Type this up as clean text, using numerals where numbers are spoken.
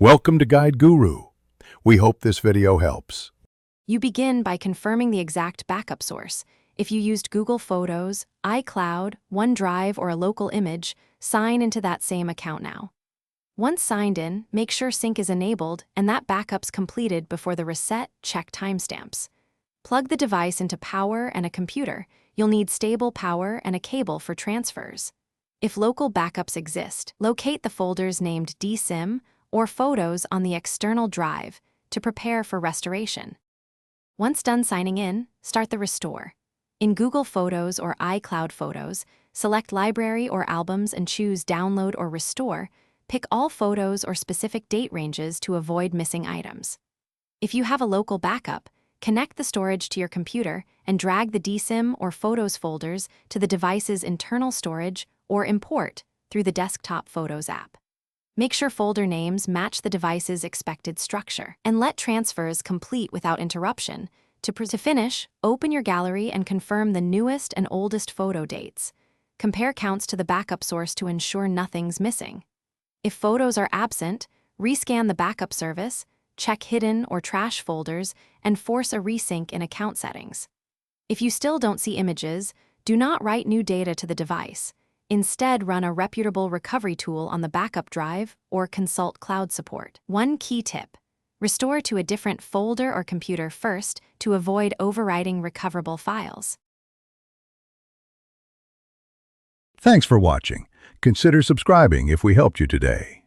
Welcome to Guide Guru. We hope this video helps. You begin by confirming the exact backup source. If you used Google Photos, iCloud, OneDrive, or a local image, sign into that same account now. Once signed in, make sure sync is enabled and that backup's completed before the reset. Check timestamps. Plug the device into power and a computer. You'll need stable power and a cable for transfers. If local backups exist, locate the folders named DSIM or Photos on the external drive to prepare for restoration. Once done signing in, start the restore. In Google Photos or iCloud Photos, select Library or Albums and choose Download or Restore. Pick all photos or specific date ranges to avoid missing items. If you have a local backup, connect the storage to your computer and drag the DSIM or Photos folders to the device's internal storage or import through the Desktop Photos app. Make sure folder names match the device's expected structure, and let transfers complete without interruption. To finish, open your gallery and confirm the newest and oldest photo dates. Compare counts to the backup source to ensure nothing's missing. If photos are absent, rescan the backup service, check hidden or trash folders, and force a resync in account settings. If you still don't see images, do not write new data to the device. Instead, run a reputable recovery tool on the backup drive or consult cloud support. One key tip: restore to a different folder or computer first to avoid overwriting recoverable files. Thanks for watching. Consider subscribing if we helped you today.